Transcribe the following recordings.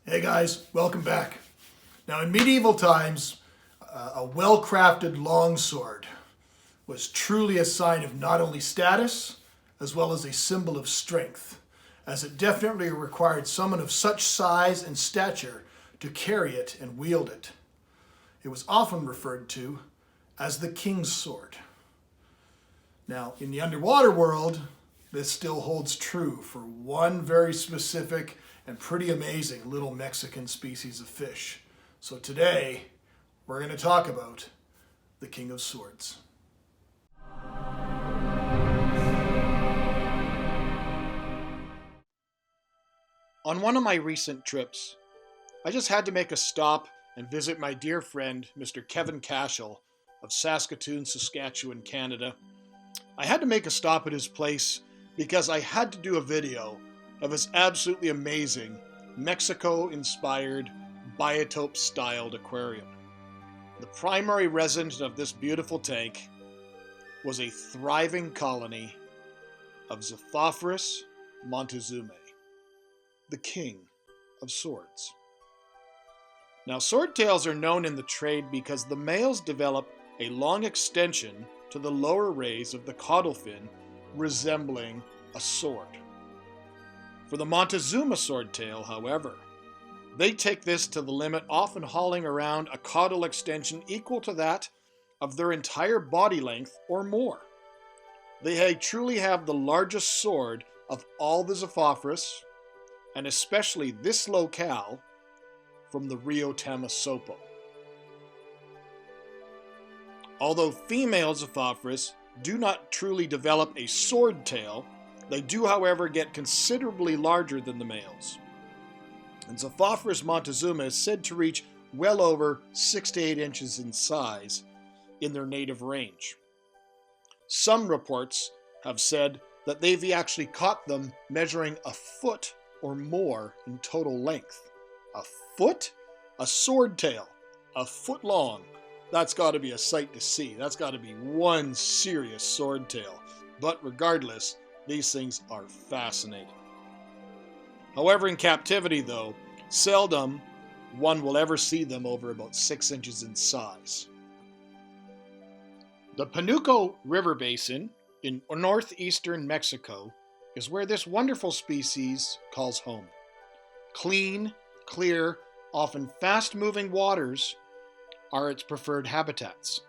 Hey guys, welcome back. Now in medieval times, a well-crafted longsword was truly a sign of not only status, as well as a symbol of strength, as it definitely required someone of such size and stature to carry it and wield it. It was often referred to as the king's sword. Now, in the underwater world, this still holds true for one very specific and pretty amazing little Mexican species of fish. So today, we're going to talk about the King of Swords. On one of my recent trips, I just had to make a stop and visit my dear friend, Mr. Kevin Cashel of Saskatoon, Saskatchewan, Canada. I had to make a stop at his place because I had to do a video of his absolutely amazing Mexico-inspired biotope-styled aquarium. The primary resident of this beautiful tank was a thriving colony of Xiphophorus montezumae, the king of swords. Now, swordtails are known in the trade because the males develop a long extension to the lower rays of the caudal fin, resembling a sword. For the Montezuma swordtail, however, they take this to the limit, often hauling around a caudal extension equal to that of their entire body length or more. They truly have the largest sword of all the Xiphophorus, and especially this locale from the Rio Tamasopo. Although female Xiphophorus do not truly develop a sword tail, they do, however, get considerably larger than the males. And Xiphophorus montezuma is said to reach well over 6 to 8 inches in size in their native range. Some reports have said that they've actually caught them measuring a foot or more in total length. A foot? A sword tail, a foot long. That's got to be a sight to see. That's got to be one serious sword tail. But regardless, these things are fascinating. However, in captivity though, seldom one will ever see them over about 6 inches in size. The Panuco River Basin in northeastern Mexico is where this wonderful species calls home. Clean, clear, often fast-moving waters are its preferred habitats,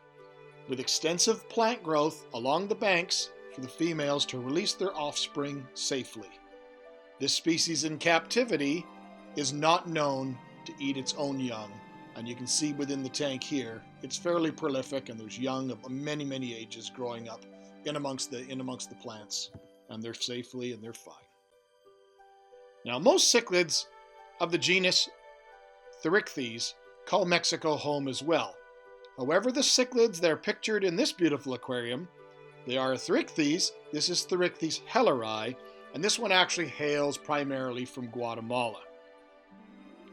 with extensive plant growth along the banks for the females to release their offspring safely. This species in captivity is not known to eat its own young, and you can see within the tank here, it's fairly prolific, and there's young of many ages growing up in amongst the plants, and they're safely and they're fine. Now, most cichlids of the genus Thorichthys call Mexico home as well. However, the cichlids that are pictured in this beautiful aquarium, they are Thorichthys. This is Thorichthys helleri, and this one actually hails primarily from Guatemala.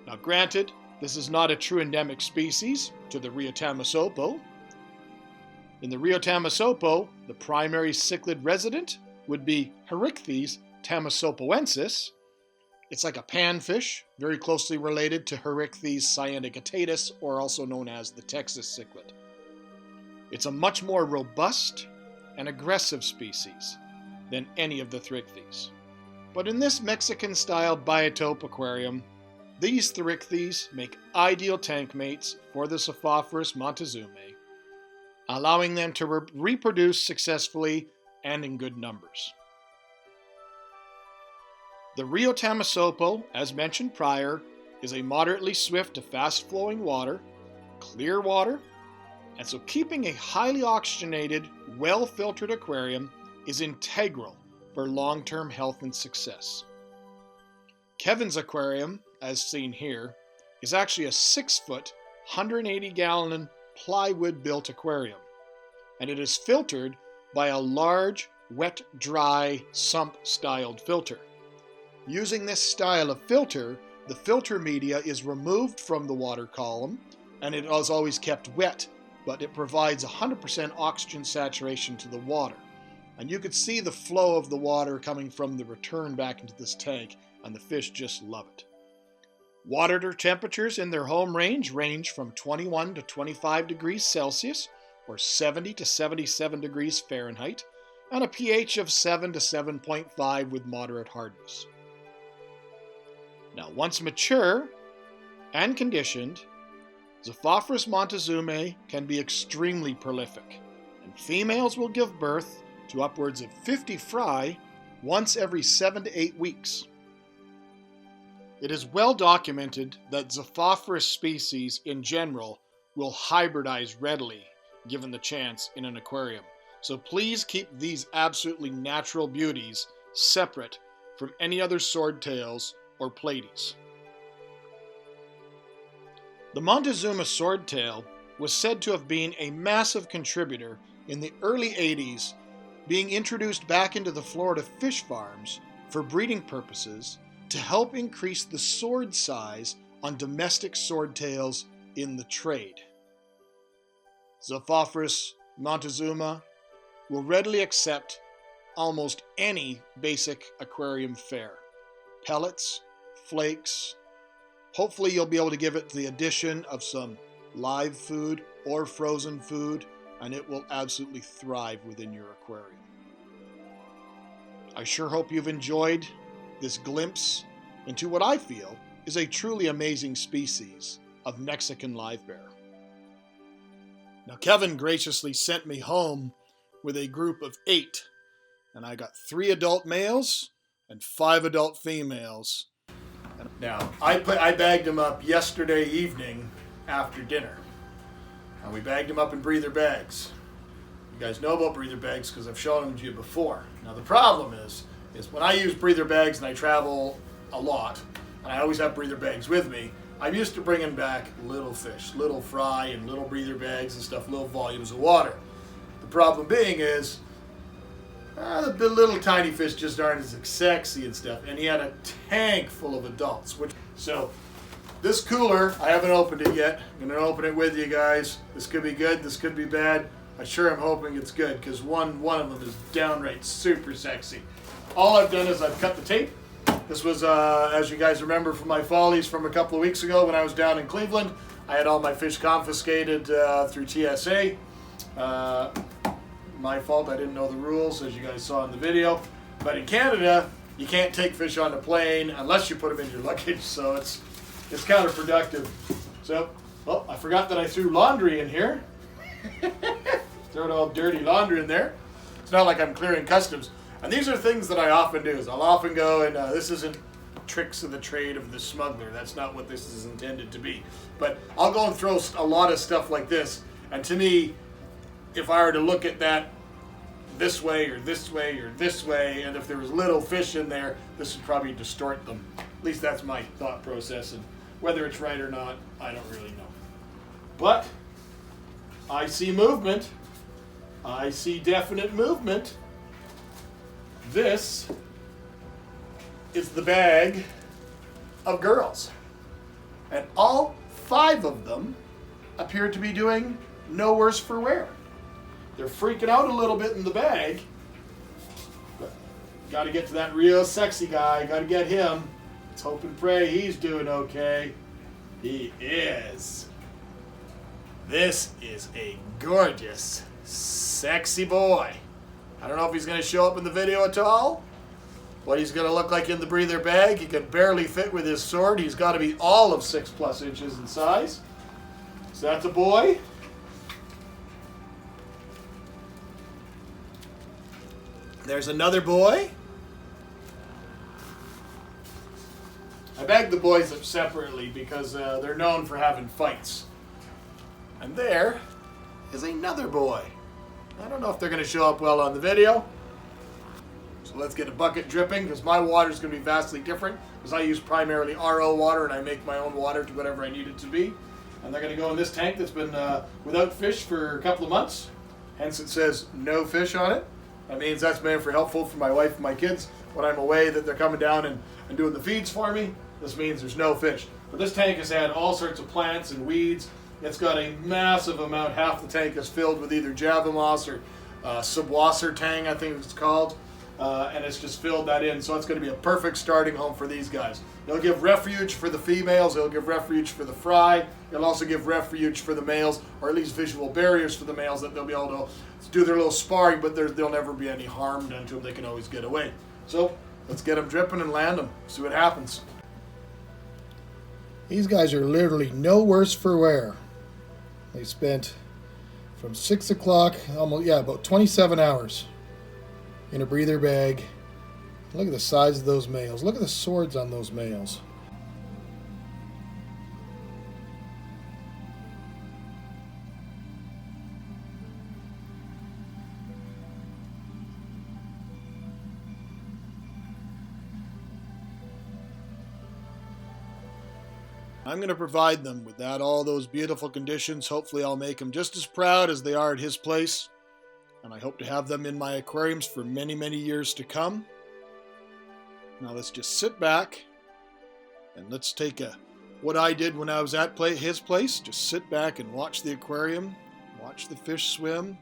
Now, granted, this is not a true endemic species to the Rio Tamasopo. In the Rio Tamasopo, the primary cichlid resident would be Thorichthys tamasopoensis. It's like a panfish, very closely related to Thorichthys cyanogatatus, or also known as the Texas cichlid. It's a much more robust and aggressive species than any of the Thorichthys. But in this Mexican-style biotope aquarium, these Thorichthys make ideal tank mates for the Xiphophorus montezumae, allowing them to reproduce successfully and in good numbers. The Rio Tamasopo, as mentioned prior, is a moderately swift to fast-flowing water, clear water, and so keeping a highly oxygenated, well-filtered aquarium is integral for long-term health and success. Kevin's aquarium, as seen here, is actually a 6-foot, 180-gallon plywood-built aquarium, and it is filtered by a large, wet-dry, sump-styled filter. Using this style of filter, the filter media is removed from the water column, and it is always kept wet, but it provides 100% oxygen saturation to the water. And you could see the flow of the water coming from the return back into this tank, and the fish just love it. Water temperatures in their home range from 21 to 25 degrees Celsius or 70 to 77 degrees Fahrenheit, and a pH of 7 to 7.5 with moderate hardness. Now, once mature and conditioned, Xiphophorus montezumae can be extremely prolific, and females will give birth to upwards of 50 fry once every 7 to 8 weeks. It is well documented that Xiphophorus species in general will hybridize readily given the chance in an aquarium. So please keep these absolutely natural beauties separate from any other swordtails or platies. The Montezuma swordtail was said to have been a massive contributor in the early 80s, being introduced back into the Florida fish farms for breeding purposes to help increase the sword size on domestic swordtails in the trade. Xiphophorus Montezuma will readily accept almost any basic aquarium fare. Pellets, flakes. Hopefully you'll be able to give it the addition of some live food or frozen food, and it will absolutely thrive within your aquarium. I sure hope you've enjoyed this glimpse into what I feel is a truly amazing species of Mexican live bear. Now, Kevin graciously sent me home with a group of 8, and I got 3 adult males and 5 adult females. Now, I bagged them up yesterday evening after dinner, and we bagged them up in breather bags. You guys know about breather bags because I've shown them to you before. Now, the problem is when I use breather bags and I travel a lot, and I always have breather bags with me, I'm used to bringing back little fish, little fry and little breather bags and stuff, little volumes of water. The problem being is the little tiny fish just aren't as sexy and stuff, and he had a tank full of adults. So this cooler, I haven't opened it yet. I'm going to open it with you guys. This could be good, this could be bad. I sure am hoping it's good because one of them is downright super sexy. All I've done is I've cut the tape. This was, as you guys remember from my follies from a couple of weeks ago when I was down in Cleveland. I had all my fish confiscated through TSA. My fault, I didn't know the rules, as you guys saw in the video. But in Canada, you can't take fish on the plane unless you put them in your luggage, so it's counterproductive. So, well, I forgot that I threw laundry in here. Throwing all dirty laundry in there. It's not like I'm clearing customs. And these are things that I often do. I'll often go, and this isn't tricks of the trade of the smuggler. That's not what this is intended to be. But I'll go and throw a lot of stuff like this. And to me, if I were to look at that this way or this way or this way, and if there was little fish in there, this would probably distort them. At least that's my thought process. And whether it's right or not, I don't really know. But I see movement. I see definite movement. This is the bag of girls. And all 5 of them appear to be doing no worse for wear. They're freaking out a little bit in the bag. But got to get to that real sexy guy. Got to get him. Let's hope and pray he's doing okay. He is. This is a gorgeous, sexy boy. I don't know if he's going to show up in the video at all. What he's going to look like in the breather bag. He can barely fit with his sword. He's got to be all of 6+ inches in size. So that's a boy. There's another boy. I bagged the boys up separately because they're known for having fights. And there is another boy. I don't know if they're going to show up well on the video. So let's get a bucket dripping because my water is going to be vastly different because I use primarily RO water and I make my own water to whatever I need it to be. And they're going to go in this tank that's been without fish for a couple of months. Hence it says no fish on it. That means that's meant for helpful for my wife and my kids when I'm away, that they're coming down and doing the feeds for me. This means there's no fish. But this tank has had all sorts of plants and weeds. It's got a massive amount. Half the tank is filled with either java moss or subwasser tang, I think it's called. And it's just filled that in. So it's going to be a perfect starting home for these guys. It'll give refuge for the females, it'll give refuge for the fry, it'll also give refuge for the males, or at least visual barriers for the males that they'll be able to do their little sparring, but there'll never be any harm done to them. They can always get away. So let's get them dripping and land them, see what happens. These guys are literally no worse for wear. They spent from 6 o'clock, about 27 hours in a breather bag. Look at the size of those males. Look at the swords on those males. I'm going to provide them with all those beautiful conditions. Hopefully I'll make them just as proud as they are at his place. And I hope to have them in my aquariums for many, many years to come. Now let's just sit back and let's take what I did when I was at his place. Just sit back and watch the aquarium, watch the fish swim,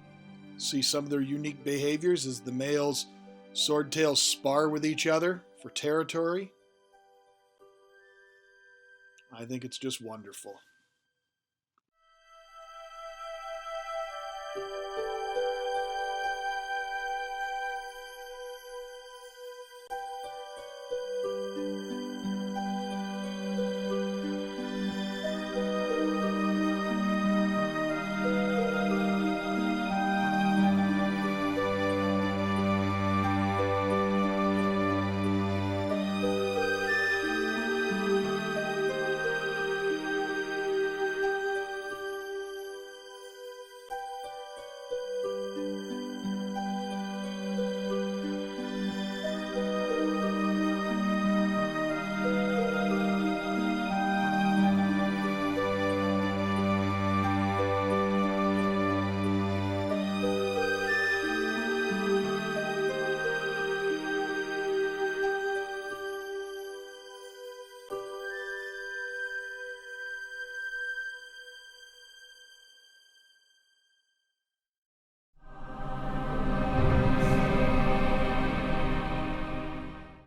see some of their unique behaviors as the males swordtails spar with each other for territory. I think it's just wonderful.